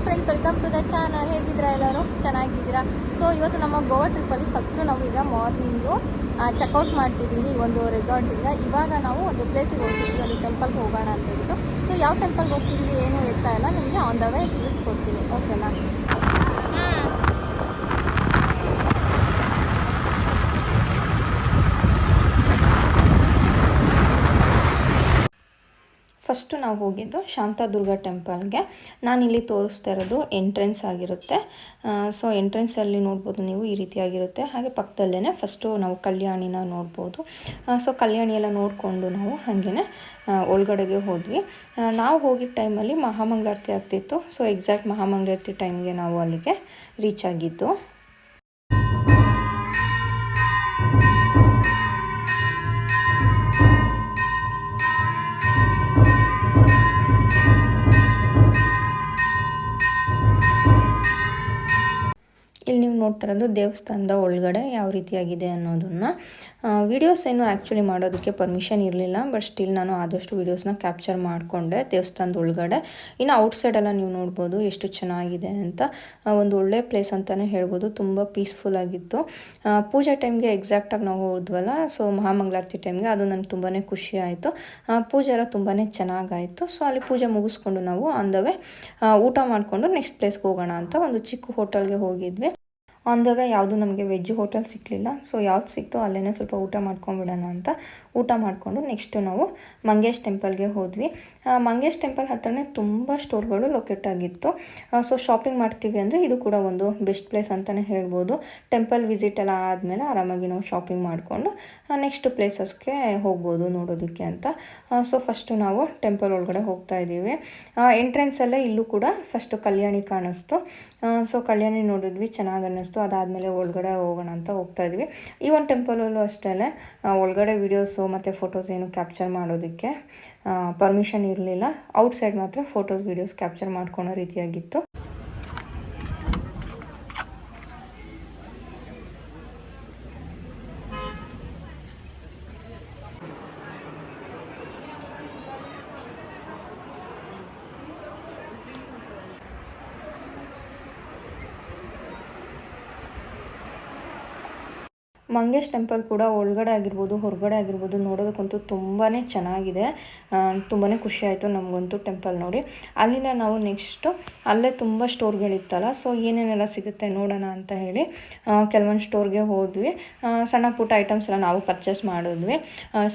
Friends, welcome to the channel. ಹೇಗಿದ್ದೀರಾ ಎಲ್ಲರೂ? ಚೆನ್ನಾಗಿದ್ದೀರಾ? ಸೊ ಇವತ್ತು ನಮ್ಮ ಗೋವಾ ಟ್ರಿಪ್ಪಲ್ಲಿ ಫಸ್ಟು ನಾವು ಈಗ ಮಾರ್ನಿಂಗು ಚೆಕ್ಔಟ್ ಮಾಡ್ತಿದ್ದೀವಿ ಒಂದು ರೆಸಾರ್ಟಿಂದ. ಇವಾಗ ನಾವು ಒಂದು ಪ್ಲೇಸಿಗೆ ಹೋಗ್ತಿದ್ದೀವಿ, ಅಲ್ಲಿ ಟೆಂಪಲ್ಗೆ ಹೋಗೋಣ ಅಂತ ಹೇಳ್ಬಿಟ್ಟು. ಸೊ ಯಾವ ಟೆಂಪಲ್ಗೆ ಹೋಗ್ತಿದ್ದೀವಿ ಏನು ಇರ್ತಾ ಇಲ್ಲ, ನಿಮಗೆ ಆನ್ ದ ವೇ ತಿಳಿಸ್ಕೊಡ್ತೀನಿ, ಓಕೆನಾ? ಫಸ್ಟು ನಾವು ಹೋಗಿದ್ದು ಶಾಂತಾದುರ್ಗ ಟೆಂಪಲ್ಗೆ. ನಾನಿಲ್ಲಿ ತೋರಿಸ್ತಾ ಇರೋದು ಎಂಟ್ರೆನ್ಸ್ ಆಗಿರುತ್ತೆ. ಸೊ ಎಂಟ್ರೆನ್ಸಲ್ಲಿ ನೋಡ್ಬೋದು ನೀವು, ಈ ರೀತಿಯಾಗಿರುತ್ತೆ. ಹಾಗೆ ಪಕ್ಕದಲ್ಲೇ ಫಸ್ಟು ನಾವು ಕಲ್ಯಾಣಿನ ನೋಡ್ಬೋದು. ಸೊ ಕಲ್ಯಾಣಿ ಎಲ್ಲ ನೋಡಿಕೊಂಡು ನಾವು ಹಾಗೇ ಒಳಗಡೆಗೆ ಹೋದ್ವಿ. ನಾವು ಹೋಗಿದ್ದ ಟೈಮಲ್ಲಿ ಮಹಾಮಂಗಳಾರತಿ ಆಗ್ತಿತ್ತು. ಸೊ ಎಕ್ಸಾಕ್ಟ್ ಮಹಾಮಂಗಳಾರತಿ ಟೈಮ್ಗೆ ನಾವು ಅಲ್ಲಿಗೆ ರೀಚ್ ಆಗಿದ್ದು. ಇಲ್ಲಿ ನೀವು ನೋಡ್ತಾ ಇರೋದು ದೇವಸ್ಥಾನದ ಒಳಗಡೆ ಯಾವ ರೀತಿಯಾಗಿದೆ ಅನ್ನೋದನ್ನು. ವೀಡಿಯೋಸ್ ಏನು ಆ್ಯಕ್ಚುಲಿ ಮಾಡೋದಕ್ಕೆ ಪರ್ಮಿಷನ್ ಇರಲಿಲ್ಲ, ಬಟ್ ಸ್ಟಿಲ್ ನಾನು ಆದಷ್ಟು ವೀಡಿಯೋಸ್ನ ಕ್ಯಾಪ್ಚರ್ ಮಾಡಿಕೊಂಡೆ ದೇವಸ್ಥಾನದ ಒಳಗಡೆ. ಇನ್ನು ಔಟ್ಸೈಡೆಲ್ಲ ನೀವು ನೋಡ್ಬೋದು ಎಷ್ಟು ಚೆನ್ನಾಗಿದೆ ಅಂತ. ಒಂದು ಒಳ್ಳೆ ಪ್ಲೇಸ್ ಅಂತಲೇ ಹೇಳ್ಬೋದು. ತುಂಬ ಪೀಸ್ಫುಲ್ ಆಗಿತ್ತು. ಪೂಜೆ ಟೈಮ್ಗೆ ಎಕ್ಸಾಕ್ಟಾಗಿ ನಾವು ಹೋದ್ವಲ್ಲ, ಸೊ ಮಹಾಮಂಗಳಾರತಿ ಟೈಮ್ಗೆ, ಅದು ನನಗೆ ತುಂಬಾ ಖುಷಿ ಆಯಿತು. ಪೂಜೆ ಎಲ್ಲ ತುಂಬಾ ಚೆನ್ನಾಗಾಯಿತು. ಸೊ ಅಲ್ಲಿ ಪೂಜೆ ಮುಗಿಸ್ಕೊಂಡು ನಾವು ಆನ್ ದ ವೇ ಊಟ ಮಾಡಿಕೊಂಡು ನೆಕ್ಸ್ಟ್ ಪ್ಲೇಸ್ಗೆ ಹೋಗೋಣ ಅಂತ ಒಂದು ಚಿಕ್ಕ ಹೋಟೆಲ್ಗೆ ಹೋಗಿದ್ವಿ. ಆನ್ ದ ವೇ ಯಾವುದು ನಮಗೆ ವೆಜ್ ಹೋಟೆಲ್ ಸಿಕ್ಕಲಿಲ್ಲ. ಸೊ ಯಾವ್ದು ಸಿಕ್ತೋ ಅಲ್ಲೇ ಸ್ವಲ್ಪ ಊಟ ಮಾಡ್ಕೊಂಬಿಡೋಣ ಅಂತ ಊಟ ಮಾಡಿಕೊಂಡು ನೆಕ್ಸ್ಟು ನಾವು ಮಂಗೇಶ್ ಟೆಂಪಲ್ಗೆ ಹೋದ್ವಿ. ಮಂಗೇಶ್ ಟೆಂಪಲ್ ಹತ್ರನೇ ತುಂಬ ಸ್ಟೋರ್ಗಳು ಲೊಕೇಟ್ ಆಗಿತ್ತು. ಸೊ ಶಾಪಿಂಗ್ ಮಾಡ್ತೀವಿ ಅಂದರೆ ಇದು ಕೂಡ ಒಂದು ಬೆಸ್ಟ್ ಪ್ಲೇಸ್ ಅಂತಲೇ ಹೇಳ್ಬೋದು. ಟೆಂಪಲ್ ವಿಸಿಟ್ ಎಲ್ಲ ಆದಮೇಲೆ ಆರಾಮಾಗಿ ನಾವು ಶಾಪಿಂಗ್ ಮಾಡಿಕೊಂಡು ನೆಕ್ಸ್ಟ್ ಪ್ಲೇಸಸ್ಗೆ ಹೋಗ್ಬೋದು ನೋಡೋದಕ್ಕೆ ಅಂತ. ಸೊ ಫಸ್ಟು ನಾವು ಟೆಂಪಲ್ ಒಳಗಡೆ ಹೋಗ್ತಾ ಇದ್ದೀವಿ. ಎಂಟ್ರೆನ್ಸಲ್ಲೇ ಇಲ್ಲೂ ಕೂಡ ಫಸ್ಟು ಕಲ್ಯಾಣಿ ಕಾಣಿಸ್ತು. ಸೊ ಕಲ್ಯಾಣಿ ನೋಡಿದ್ವಿ, ಚೆನ್ನಾಗಿ ಅನ್ನಿಸ್ತು. ಅದಾದಮೇಲೆ ಒಳಗಡೆ ಹೋಗೋಣ ಅಂತ ಹೋಗ್ತಾ ಇದ್ವಿ. ಈ ಒಂದು ಟೆಂಪಲಲ್ಲೂ ಅಷ್ಟೇ ಒಳಗಡೆ ವೀಡಿಯೋಸು ಮತ್ತು ಫೋಟೋಸ್ ಏನು ಕ್ಯಾಪ್ಚರ್ ಮಾಡೋದಕ್ಕೆ ಪರ್ಮಿಷನ್ ಇರಲಿಲ್ಲ. ಔಟ್ಸೈಡ್ ಮಾತ್ರ ಫೋಟೋಸ್ ವೀಡಿಯೋಸ್ ಕ್ಯಾಪ್ಚರ್ ಮಾಡ್ಕೊಳೋ ರೀತಿಯಾಗಿತ್ತು. ಮಂಗೇಶ್ ಟೆಂಪಲ್ ಕೂಡ ಒಳಗಡೆ ಆಗಿರ್ಬೋದು ಹೊರಗಡೆ ಆಗಿರ್ಬೋದು ನೋಡೋದಕ್ಕಂತೂ ತುಂಬಾ ಚೆನ್ನಾಗಿದೆ. ತುಂಬಾ ಖುಷಿ ಆಯಿತು ನಮಗಂತೂ ಟೆಂಪಲ್ ನೋಡಿ. ಅಲ್ಲಿಂದ ನಾವು ನೆಕ್ಸ್ಟು ಅಲ್ಲೇ ತುಂಬ ಸ್ಟೋರ್ಗಳಿತ್ತಲ್ಲ, ಸೊ ಏನೇನೆಲ್ಲ ಸಿಗುತ್ತೆ ನೋಡೋಣ ಅಂತ ಹೇಳಿ ಕೆಲವೊಂದು ಸ್ಟೋರ್ಗೆ ಹೋದ್ವಿ. ಸಣ್ಣ ಪುಟ್ಟ ಐಟಮ್ಸ್ ಎಲ್ಲ ನಾವು ಪರ್ಚೇಸ್ ಮಾಡಿದ್ವಿ.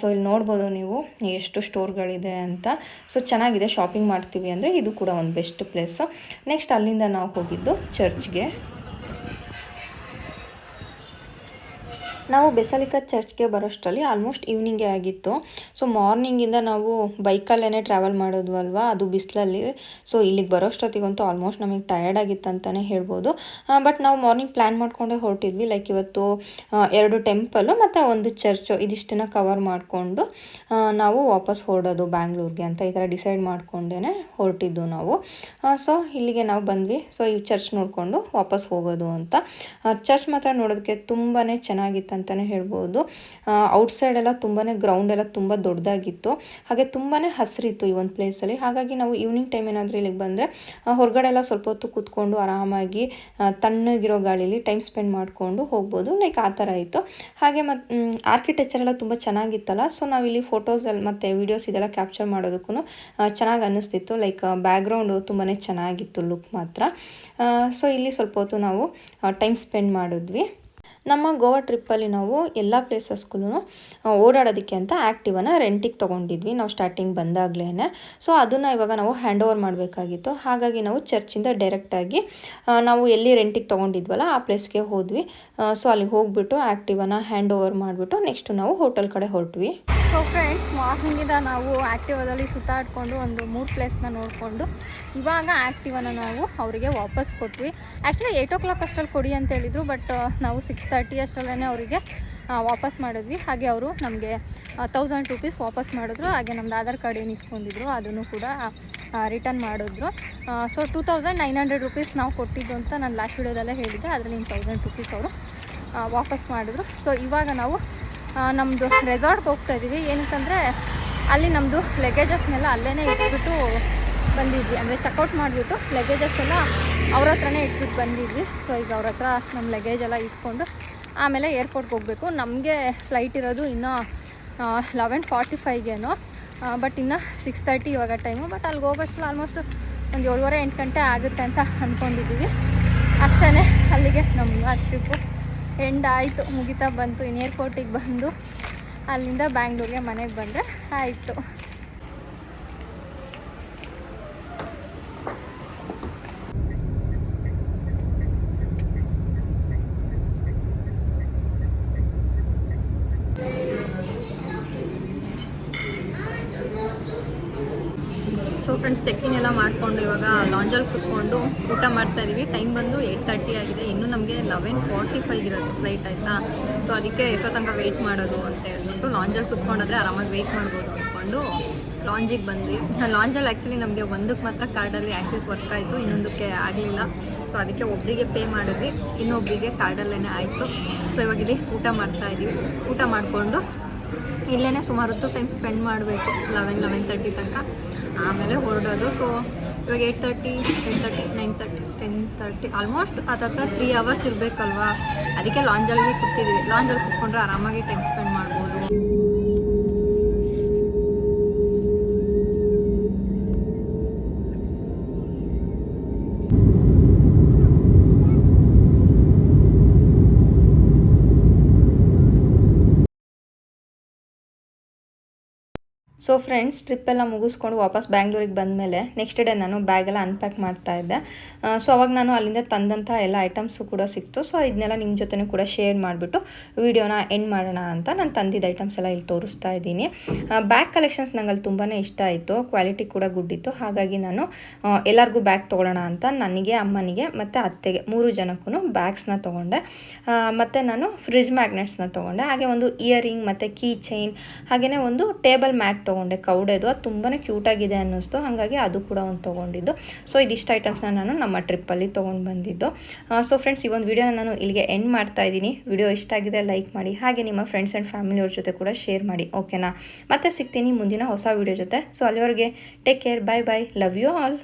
ಸೊ ಇಲ್ಲಿ ನೋಡ್ಬೋದು ನೀವು ಎಷ್ಟು ಸ್ಟೋರ್ಗಳಿದೆ ಅಂತ. ಸೊ ಚೆನ್ನಾಗಿದೆ, ಶಾಪಿಂಗ್ ಮಾಡ್ತೀವಿ ಅಂದರೆ ಇದು ಕೂಡ ಒಂದು ಬೆಸ್ಟ್ ಪ್ಲೇಸು. ನೆಕ್ಸ್ಟ್ ಅಲ್ಲಿಂದ ನಾವು ಹೋಗಿದ್ದು ಚರ್ಚ್ಗೆ. ನಾವು ಬೆಸಲಿಕಾ ಚರ್ಚ್ಗೆ ಬರೋಷ್ಟರಲ್ಲಿ ಆಲ್ಮೋಸ್ಟ್ ಈವ್ನಿಂಗೇ ಆಗಿತ್ತು. ಸೊ ಮಾರ್ನಿಂಗಿಂದ ನಾವು ಬೈಕಲ್ಲೇ ಟ್ರಾವೆಲ್ ಮಾಡೋದ್ವಲ್ವ, ಅದು ಬಿಸಿಲಲ್ಲಿ. ಸೊ ಇಲ್ಲಿಗೆ ಬರೋಷ್ಟೊತ್ತಿಗಂತೂ ಆಲ್ಮೋಸ್ಟ್ ನಮಗೆ ಟಯರ್ಡ್ ಆಗಿತ್ತು ಅಂತಲೇ ಹೇಳ್ಬೋದು. ಬಟ್ ನಾವು ಮಾರ್ನಿಂಗ್ ಪ್ಲ್ಯಾನ್ ಮಾಡ್ಕೊಂಡೇ ಹೊರಟಿದ್ವಿ. ಲೈಕ್ ಇವತ್ತು 2 ಟೆಂಪಲು ಮತ್ತು ಒಂದು ಚರ್ಚು ಇದಿಷ್ಟನ್ನು ಕವರ್ ಮಾಡಿಕೊಂಡು ನಾವು ವಾಪಸ್ ಹೊರಡೋದು ಬ್ಯಾಂಗ್ಳೂರ್ಗೆ ಅಂತ ಈ ಥರ ಡಿಸೈಡ್ ಮಾಡ್ಕೊಂಡೇ ಹೊರಟಿದ್ದು ನಾವು. ಸೊ ಇಲ್ಲಿಗೆ ನಾವು ಬಂದ್ವಿ. ಸೊ ಈ ಚರ್ಚ್ ನೋಡಿಕೊಂಡು ವಾಪಸ್ ಹೋಗೋದು ಅಂತ. ಚರ್ಚ್ ಮಾತ್ರ ನೋಡೋದಕ್ಕೆ ತುಂಬಾ ಚೆನ್ನಾಗಿತ್ತು ಅಂತಲೇ ಹೇಳ್ಬೋದು. ಔಟ್ಸೈಡ್ ಎಲ್ಲ ತುಂಬಾ ಗ್ರೌಂಡ್ ಎಲ್ಲ ತುಂಬ ದೊಡ್ಡದಾಗಿತ್ತು. ಹಾಗೆ ತುಂಬಾ ಹಸಿರಿತ್ತು ಈ ಒಂದು ಪ್ಲೇಸಲ್ಲಿ. ಹಾಗಾಗಿ ನಾವು ಈವ್ನಿಂಗ್ ಟೈಮ್ ಏನಾದರೂ ಇಲ್ಲಿಗೆ ಬಂದರೆ ಹೊರಗಡೆ ಎಲ್ಲ ಸ್ವಲ್ಪ ಹೊತ್ತು ಕೂತ್ಕೊಂಡು ಆರಾಮಾಗಿ ತಣ್ಣಗಿರೋ ಗಾಳೀಲಿ ಟೈಮ್ ಸ್ಪೆಂಡ್ ಮಾಡಿಕೊಂಡು ಹೋಗ್ಬೋದು. ಲೈಕ್ ಆ ಥರ ಇತ್ತು. ಹಾಗೆ ಮತ್ತು ಆರ್ಕಿಟೆಕ್ಚರ್ ಎಲ್ಲ ತುಂಬ ಚೆನ್ನಾಗಿತ್ತಲ್ಲ. ಸೊ ನಾವಿಲ್ಲಿ ಫೋಟೋಸಲ್ಲಿ ಮತ್ತು ವೀಡಿಯೋಸ್ ಇದೆಲ್ಲ ಕ್ಯಾಪ್ಚರ್ ಮಾಡೋದಕ್ಕೂ ಚೆನ್ನಾಗಿ ಅನ್ನಿಸ್ತಿತ್ತು. ಲೈಕ್ ಬ್ಯಾಕ್ಗ್ರೌಂಡು ತುಂಬಾ ಚೆನ್ನಾಗಿತ್ತು, ಲುಕ್ ಮಾತ್ರ. ಸೊ ಇಲ್ಲಿ ಸ್ವಲ್ಪ ಹೊತ್ತು ನಾವು ಟೈಮ್ ಸ್ಪೆಂಡ್ ಮಾಡಿದ್ವಿ. ನಮ್ಮ ಗೋವಾ ಟ್ರಿಪ್ಪಲ್ಲಿ ನಾವು ಎಲ್ಲ ಪ್ಲೇಸಸ್ಗೂ ಓಡಾಡೋದಕ್ಕೆ ಅಂತ ಆ್ಯಕ್ಟಿವನ್ನು ರೆಂಟಿಗೆ ತೊಗೊಂಡಿದ್ವಿ ನಾವು ಸ್ಟಾರ್ಟಿಂಗ್ ಬಂದಾಗಲೇ. ಸೊ ಅದನ್ನು ಇವಾಗ ನಾವು ಹ್ಯಾಂಡ್ ಓವರ್ ಮಾಡಬೇಕಾಗಿತ್ತು. ಹಾಗಾಗಿ ನಾವು ಚರ್ಚಿಂದ ಡೈರೆಕ್ಟಾಗಿ ನಾವು ಎಲ್ಲಿ ರೆಂಟಿಗೆ ತೊಗೊಂಡಿದ್ವಲ್ಲ ಆ ಪ್ಲೇಸ್ಗೆ ಹೋದ್ವಿ. ಸೊ ಅಲ್ಲಿಗೆ ಹೋಗ್ಬಿಟ್ಟು ಆ್ಯಕ್ಟಿವನ್ನು ಹ್ಯಾಂಡ್ ಓವರ್ ಮಾಡಿಬಿಟ್ಟು ನೆಕ್ಸ್ಟು ನಾವು ಹೋಟೆಲ್ ಕಡೆ ಹೊರಟ್ವಿ. ಸೊ ಫ್ರೆಂಡ್ಸ್, ಮಾರ್ನಿಂಗಿಂದ ನಾವು ಆ್ಯಕ್ಟಿವಾದಲ್ಲಿ ಸುತ್ತಾಡಿಕೊಂಡು ಒಂದು 3 ಪ್ಲೇಸ್ನ ನೋಡಿಕೊಂಡು ಇವಾಗ ಆ್ಯಕ್ಟಿವನ್ನು ನಾವು ಅವರಿಗೆ ವಾಪಸ್ ಕೊಟ್ವಿ. ಆ್ಯಕ್ಚುಲಿ 8 o'clock ಅಷ್ಟರಲ್ಲಿ ಕೊಡಿ ಅಂತ ಹೇಳಿದರು, ಬಟ್ ನಾವು 6:30 ಅಷ್ಟರಲ್ಲೇ ಅವರಿಗೆ ವಾಪಸ್ ಮಾಡಿದ್ವಿ. ಹಾಗೆ ಅವರು ನಮಗೆ 1000 ರೂಪೀಸ್ ವಾಪಸ್ ಮಾಡಿದ್ರು. ಹಾಗೆ ನಮ್ಮದು ಆಧಾರ್ ಕಾರ್ಡ್ ಏನು ಇಸ್ಕೊಂಡಿದ್ರು ಅದನ್ನು ಕೂಡ ರಿಟರ್ನ್ ಮಾಡಿದ್ರು. ಸೊ 2900 ರೂಪೀಸ್ ನಾವು ಕೊಟ್ಟಿದ್ದು ಅಂತ ನಾನು ಲಾಸ್ಟ್ ವಿಡಿಯೋದಲ್ಲೇ ಹೇಳಿದ್ದೆ. ಅದರಲ್ಲಿ 1000 ರೂಪೀಸ್ ಅವರು ವಾಪಸ್ ಮಾಡಿದ್ರು. ಸೊ ಇವಾಗ ನಾವು ನಮ್ಮದು ರೆಸಾರ್ಟ್ಗೆ ಹೋಗ್ತಾ ಇದ್ದೀವಿ. ಏನಕ್ಕಂದರೆ ಅಲ್ಲಿ ನಮ್ಮದು ಲಗೇಜಸ್ನೆಲ್ಲ ಅಲ್ಲೇ ಇಟ್ಬಿಟ್ಟು ಬಂದಿದ್ವಿ. ಅಂದರೆ ಚೆಕ್ಔಟ್ ಮಾಡಿಬಿಟ್ಟು ಲಗೇಜಸ್ ಎಲ್ಲ ಅವ್ರ ಹತ್ರನೇ ಇಟ್ಬಿಟ್ಟು ಬಂದಿದ್ವಿ. ಸೊ ಈಗ ಅವ್ರ ಹತ್ರ ನಮ್ಮ ಲಗೇಜ್ ಎಲ್ಲ ಇಸ್ಕೊಂಡು ಆಮೇಲೆ ಏರ್ಪೋರ್ಟ್ಗೆ ಹೋಗಬೇಕು. ನಮಗೆ ಫ್ಲೈಟ್ ಇರೋದು ಇನ್ನೂ 11:45ಗೇನೋ, ಬಟ್ ಇನ್ನು 6:30 ಇವಾಗ ಟೈಮು. ಬಟ್ ಅಲ್ಲಿಗೆ ಹೋಗೋಷ್ಟು ಆಲ್ಮೋಸ್ಟ್ ಒಂದು 7:30-8 ಗಂಟೆ ಆಗುತ್ತೆ ಅಂತ ಅಂದ್ಕೊಂಡಿದ್ದೀವಿ. ಅಷ್ಟೇ, ಅಲ್ಲಿಗೆ ನಮ್ಮ ಟ್ರಿಪ್ಪು ಎಂಡ್ ಆಯಿತು, ಮುಗಿತಾ ಬಂತು. ಇನ್ನು ಏರ್ಪೋರ್ಟಿಗೆ ಬಂದು ಅಲ್ಲಿಂದ ಬ್ಯಾಂಗ್ಳೂರಿಗೆ ಮನೆಗೆ ಬಂದರೆ ಆಯಿತು. ಸೊ ಫ್ರೆಂಡ್ಸ್, ಚೆಕ್ಕಿಂಗ್ ಎಲ್ಲ ಮಾಡಿಕೊಂಡು ಇವಾಗ ಲಾಂಜಲ್ಲಿ ಕೂತ್ಕೊಂಡು ಊಟ ಮಾಡ್ತಾಯಿದ್ದೀವಿ. ಟೈಮ್ ಬಂದು 8:30 ಆಗಿದೆ. ಇನ್ನೂ ನಮಗೆ 11:45 ಇರೋದು ಫ್ಲೈಟ್, ಆಯಿತಾ. ಸೊ ಅದಕ್ಕೆ ಎಷ್ಟೋ ತನಕ ವೆಯ್ಟ್ ಮಾಡೋದು ಅಂತ ಹೇಳ್ಬಿಟ್ಟು ಲಾಂಜಲ್ಲಿ ಕೂತ್ಕೊಂಡಾದ್ರೆ ಆರಾಮಾಗಿ ವೆಯ್ಟ್ ಮಾಡ್ಬೋದು ಅಂದ್ಕೊಂಡು ಲಾಂಜಿಗೆ ಬಂದ್ವಿ. ಲಾಂಜಲ್ಲಿ ಆ್ಯಕ್ಚುಲಿ ನಮಗೆ ಒಂದಕ್ಕೆ ಮಾತ್ರ ಕಾರ್ಡಲ್ಲಿ ಆ್ಯಕ್ಸೆಸ್ ವರ್ಕ್ ಆಯಿತು, ಇನ್ನೊಂದಕ್ಕೆ ಆಗಲಿಲ್ಲ. ಸೊ ಅದಕ್ಕೆ ಒಬ್ಬರಿಗೆ ಪೇ ಮಾಡಿದ್ವಿ, ಇನ್ನೊಬ್ಬರಿಗೆ ಕಾರ್ಡಲ್ಲೇ ಆಯಿತು. ಸೊ ಇವಾಗ ಇಲ್ಲಿ ಊಟ ಮಾಡ್ತಾಯಿದ್ದೀವಿ. ಊಟ ಮಾಡಿಕೊಂಡು ಇಲ್ಲೇ ಸುಮಾರು ಹೊತ್ತು ಟೈಮ್ ಸ್ಪೆಂಡ್ ಮಾಡಬೇಕು, 11:30 ತನಕ, ಆಮೇಲೆ ಹೊರಡೋದು. ಸೊ ಇವಾಗ 8:30, 8:30, 9:30, 10:30 ಆಲ್ಮೋಸ್ಟ್ ಹತ್ರ 3 ಅವರ್ಸ್ ಇರಬೇಕಲ್ವಾ. ಅದಕ್ಕೆ ಲಾಂಜಲ್ಲಿ ಕೂತಿದ್ದೀವಿ. ಲಾಂಜಲ್ಲಿ ಕೂತ್ಕೊಂಡ್ರೆ ಆರಾಮಾಗಿ ಟೈಮ್ ಸ್ಪೆಂಡ್ ಮಾಡ್ಬೋದು. ಸೊ ಫ್ರೆಂಡ್ಸ್, ಟ್ರಿಪ್ಪೆಲ್ಲ ಮುಗಿಸ್ಕೊಂಡು ವಾಪಸ್ ಬ್ಯಾಂಗ್ಳೂರಿಗೆ ಬಂದಮೇಲೆ ನೆಕ್ಸ್ಟ್ ಡೇ ನಾನು ಬ್ಯಾಗೆಲ್ಲ ಅನ್ಪ್ಯಾಕ್ ಮಾಡ್ತಾಯಿದ್ದೆ. ಸೊ ಅವಾಗ ನಾನು ಅಲ್ಲಿಂದ ತಂದಂಥ ಎಲ್ಲ ಐಟಮ್ಸು ಕೂಡ ಸಿಕ್ತು. ಸೊ ಇದನ್ನೆಲ್ಲ ನಿಮ್ಮ ಜೊತೆನೂ ಕೂಡ ಶೇರ್ ಮಾಡಿಬಿಟ್ಟು ವೀಡಿಯೋನ ಎಂಡ್ ಮಾಡೋಣ ಅಂತ ನಾನು ತಂದಿದ್ದ ಐಟಮ್ಸ್ ಎಲ್ಲ ಇಲ್ಲಿ ತೋರಿಸ್ತಾ ಇದ್ದೀನಿ. ಬ್ಯಾಗ್ ಕಲೆಕ್ಷನ್ಸ್ ನಂಗೆ ಅಲ್ಲಿ ತುಂಬಾ ಇಷ್ಟ ಆಯಿತು, ಕ್ವಾಲಿಟಿ ಕೂಡ ಗುಡ್ ಇತ್ತು. ಹಾಗಾಗಿ ನಾನು ಎಲ್ಲರಿಗೂ ಬ್ಯಾಗ್ ತೊಗೊಳ್ಳೋಣ ಅಂತ ನನಗೆ, ಅಮ್ಮನಿಗೆ ಮತ್ತು ಅತ್ತೆಗೆ 3 ಜನಕ್ಕೂ ಬ್ಯಾಗ್ಸ್ನ ತೊಗೊಂಡೆ. ಮತ್ತು ನಾನು ಫ್ರಿಡ್ಜ್ ಮ್ಯಾಗ್ನೆಟ್ಸ್ನ ತೊಗೊಂಡೆ. ಹಾಗೆ ಒಂದು ಇಯರಿಂಗ್ ಮತ್ತು ಕೀ ಚೈನ್, ಹಾಗೆಯೇ ಒಂದು ಟೇಬಲ್ ಮ್ಯಾಟ್ ತೊಗೊಂಡೆ, ಕೌಡೆದು. ಅದು ತುಂಬಾ ಕ್ಯೂಟಾಗಿದೆ ಅನ್ನಿಸ್ತು, ಹಾಗಾಗಿ ಅದು ಕೂಡ ಒಂದು ತೊಗೊಂಡಿದ್ದು. ಸೊ ಇದಿಷ್ಟು ಐಟಮ್ಸ್ನ ನಾನು ನಮ್ಮ ಟ್ರಿಪ್ಪಲ್ಲಿ ತೊಗೊಂಡು ಬಂದಿದ್ದು. ಸೊ ಫ್ರೆಂಡ್ಸ್, ಈ ಒಂದು ವಿಡಿಯೋನ ನಾನು ಇಲ್ಲಿಗೆ ಎಂಡ್ ಮಾಡ್ತಾ ಇದ್ದೀನಿ. ವಿಡಿಯೋ ಇಷ್ಟ ಆಗಿದೆ ಲೈಕ್ ಮಾಡಿ, ಹಾಗೆ ನಿಮ್ಮ ಫ್ರೆಂಡ್ಸ್ ಆ್ಯಂಡ್ ಫ್ಯಾಮಿಲಿಯವ್ರ ಜೊತೆ ಕೂಡ ಶೇರ್ ಮಾಡಿ, ಓಕೆನಾ. ಮತ್ತೆ ಸಿಗ್ತೀನಿ ಮುಂದಿನ ಹೊಸ ವಿಡಿಯೋ ಜೊತೆ. ಸೊ ಅಲ್ಲಿವರೆಗೆ take care, bye bye, love you all.